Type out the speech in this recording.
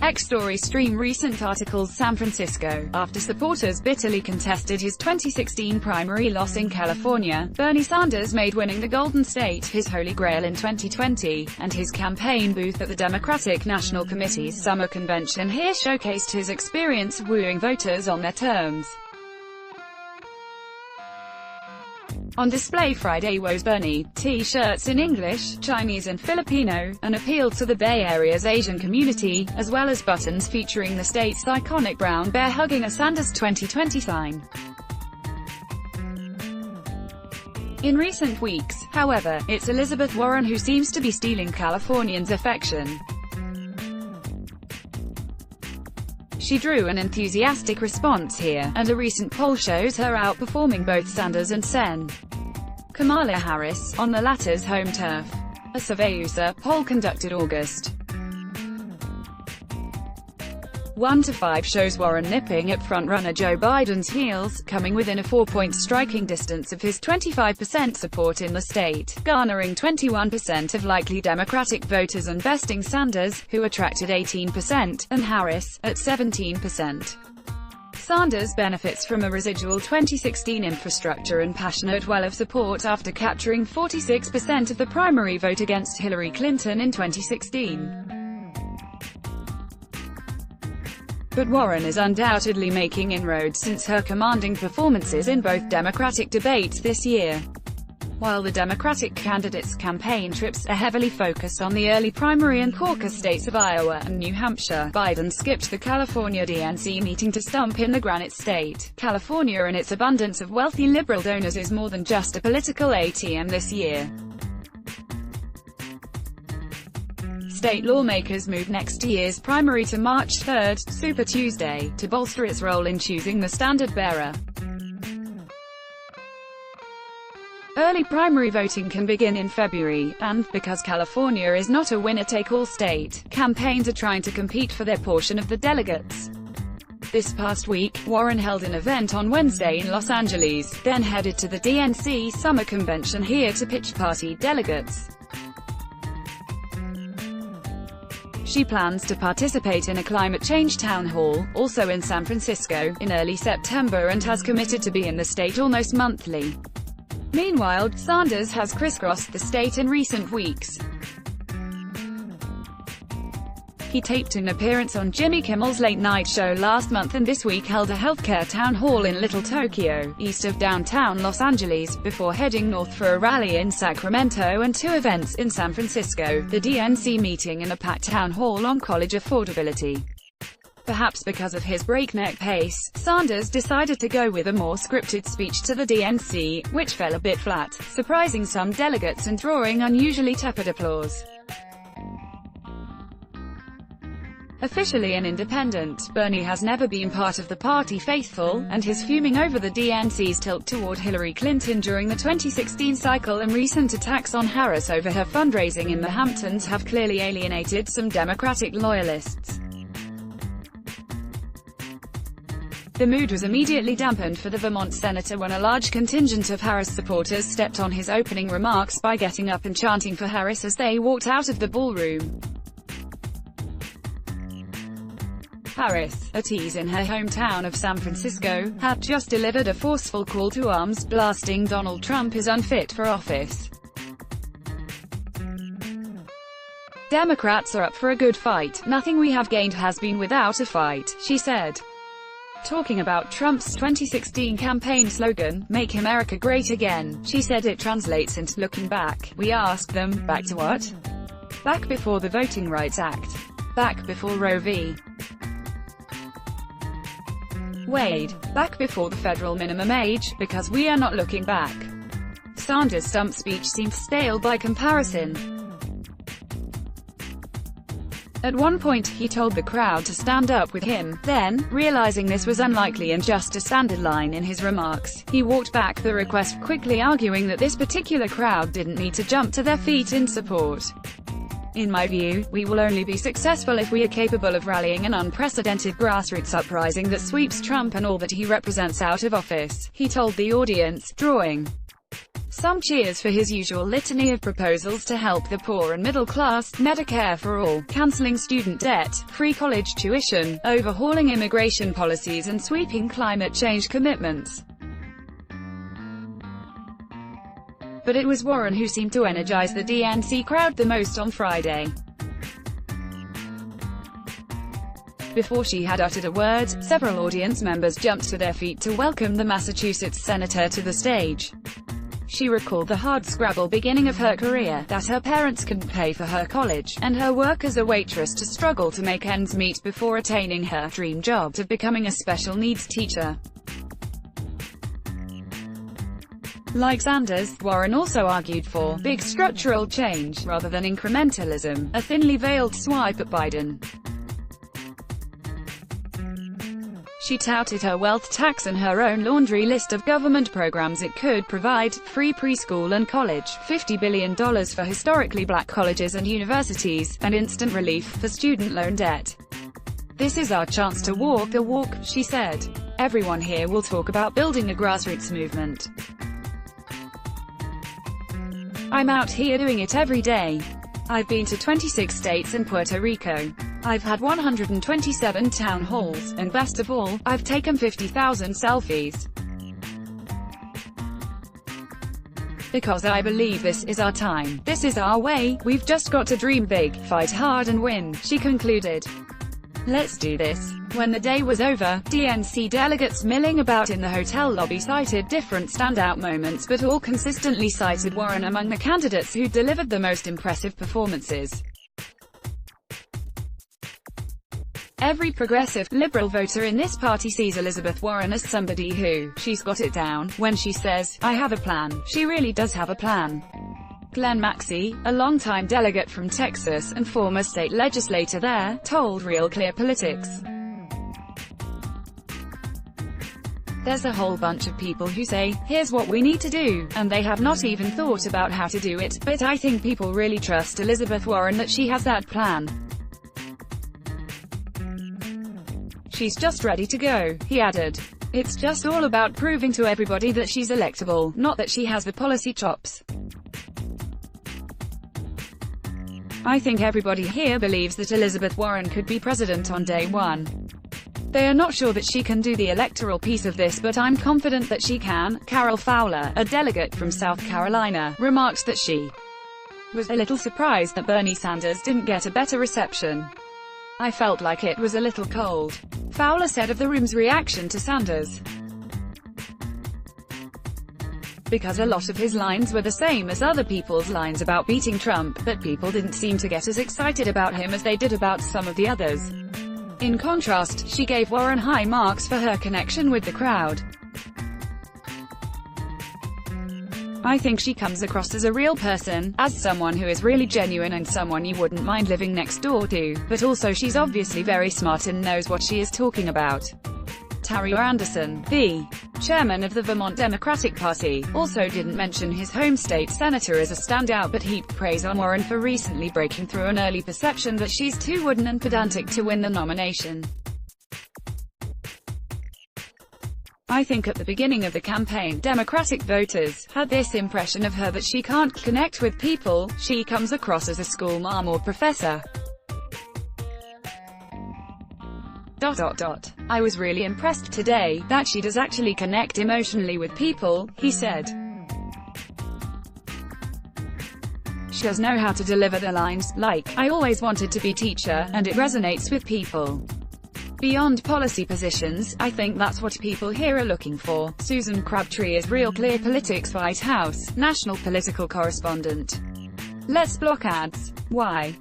X story stream recent articles San Francisco, after supporters bitterly contested his 2016 primary loss in California, Bernie Sanders made winning the Golden State his holy grail in 2020, and his campaign booth at the Democratic National Committee's summer convention here showcased his experience wooing voters on their terms. On display Friday was Bernie T-shirts in English, Chinese and Filipino, an appeal to the Bay Area's Asian community, as well as buttons featuring the state's iconic brown bear hugging a Sanders 2020 sign. In recent weeks, however, it's Elizabeth Warren who seems to be stealing Californians' affection. She drew an enthusiastic response here, and a recent poll shows her outperforming both Sanders and Sen. Kamala Harris, on the latter's home turf. A Surveyusa poll conducted August 1 to 5 shows Warren nipping at frontrunner Joe Biden's heels, coming within a 4-point striking distance of his 25% support in the state, garnering 21% of likely Democratic voters and besting Sanders, who attracted 18%, and Harris, at 17%. Sanders benefits from a residual 2016 infrastructure and passionate well of support after capturing 46% of the primary vote against Hillary Clinton in 2016. But Warren is undoubtedly making inroads since her commanding performances in both Democratic debates this year. While the Democratic candidates' campaign trips are heavily focused on the early primary and caucus states of Iowa and New Hampshire, Biden skipped the California DNC meeting to stump in the Granite State. California and its abundance of wealthy liberal donors is more than just a political ATM this year. State lawmakers moved next year's primary to March 3, Super Tuesday, to bolster its role in choosing the standard-bearer. Early primary voting can begin in February, and, because California is not a winner-take-all state, campaigns are trying to compete for their portion of the delegates. This past week, Warren held an event on Wednesday in Los Angeles, then headed to the DNC summer convention here to pitch party delegates. She plans to participate in a climate change town hall, also in San Francisco, in early September and has committed to be in the state almost monthly. Meanwhile, Sanders has crisscrossed the state in recent weeks. He taped an appearance on Jimmy Kimmel's Late Night Show last month and this week held a healthcare town hall in Little Tokyo, east of downtown Los Angeles, before heading north for a rally in Sacramento and 2 events in San Francisco, the DNC meeting and a packed town hall on college affordability. Perhaps because of his breakneck pace, Sanders decided to go with a more scripted speech to the DNC, which fell a bit flat, surprising some delegates and drawing unusually tepid applause. Officially an independent, Bernie has never been part of the party faithful, and his fuming over the DNC's tilt toward Hillary Clinton during the 2016 cycle and recent attacks on Harris over her fundraising in the Hamptons have clearly alienated some Democratic loyalists. The mood was immediately dampened for the Vermont senator when a large contingent of Harris supporters stepped on his opening remarks by getting up and chanting for Harris as they walked out of the ballroom. Harris, a tease in her hometown of San Francisco, had just delivered a forceful call to arms, blasting Donald Trump is unfit for office. Democrats are up for a good fight. Nothing we have gained has been without a fight, she said. Talking about Trump's 2016 campaign slogan, "Make America Great Again," she said it translates into looking back. We asked them, back to what? Back before the Voting Rights Act. Back before Roe v. Wade. Back before the federal minimum age, because we are not looking back. Sanders' stump speech seemed stale by comparison. At one point, he told the crowd to stand up with him, then, realizing this was unlikely and just a standard line in his remarks, he walked back the request, quickly arguing that this particular crowd didn't need to jump to their feet in support. In my view, we will only be successful if we are capable of rallying an unprecedented grassroots uprising that sweeps Trump and all that he represents out of office, he told the audience, drawing Some cheers for his usual litany of proposals to help the poor and middle class, Medicare for all, cancelling student debt, free college tuition, overhauling immigration policies and sweeping climate change commitments. But it was Warren who seemed to energize the DNC crowd the most on Friday. Before she had uttered a word, several audience members jumped to their feet to welcome the Massachusetts senator to the stage. She recalled the hardscrabble beginning of her career, that her parents couldn't pay for her college, and her work as a waitress to struggle to make ends meet before attaining her dream job of becoming a special needs teacher. Like Sanders, Warren also argued for big structural change, rather than incrementalism, a thinly veiled swipe at Biden. She touted her wealth tax and her own laundry list of government programs it could provide: free preschool and college, $50 billion for historically black colleges and universities, and instant relief for student loan debt. "This is our chance to walk the walk," she said. "Everyone here will talk about building a grassroots movement. I'm out here doing it every day. I've been to 26 states and Puerto Rico. I've had 127 town halls, and best of all, I've taken 50,000 selfies. Because I believe this is our time. This is our way. We've just got to dream big, fight hard and win," she concluded. "Let's do this." When the day was over, DNC delegates milling about in the hotel lobby cited different standout moments, but all consistently cited Warren among the candidates who delivered the most impressive performances. Every progressive, liberal voter in this party sees Elizabeth Warren as somebody who, she's got it down. When she says, "I have a plan," she really does have a plan. Glenn Maxey, a longtime delegate from Texas and former state legislator there, told RealClearPolitics. "There's a whole bunch of people who say, 'Here's what we need to do,' and they have not even thought about how to do it, but I think people really trust Elizabeth Warren that she has that plan. She's just ready to go," he added. "It's just all about proving to everybody that she's electable, not that she has the policy chops. I think everybody here believes that Elizabeth Warren could be president on day one. They are not sure that she can do the electoral piece of this, but I'm confident that she can." Carol Fowler, a delegate from South Carolina, remarked that she was a little surprised that Bernie Sanders didn't get a better reception. "I felt like it was a little cold," Fowler said of the room's reaction to Sanders, "because a lot of his lines were the same as other people's lines about beating Trump, but people didn't seem to get as excited about him as they did about some of the others." In contrast, she gave Warren high marks for her connection with the crowd. "I think she comes across as a real person, as someone who is really genuine and someone you wouldn't mind living next door to, but also she's obviously very smart and knows what she is talking about." Terry Anderson, the chairman of the Vermont Democratic Party, also didn't mention his home state senator as a standout, but heaped praise on Warren for recently breaking through an early perception that she's too wooden and pedantic to win the nomination. "I think at the beginning of the campaign, Democratic voters had this impression of her that she can't connect with people. She comes across as a school mom or professor. I was really impressed today that she does actually connect emotionally with people," he said. "She does know how to deliver the lines, like, 'I always wanted to be teacher,' and it resonates with people. Beyond policy positions, I think that's what people here are looking for." Susan Crabtree is RealClearPolitics White House national political correspondent. "Let's block ads. Why?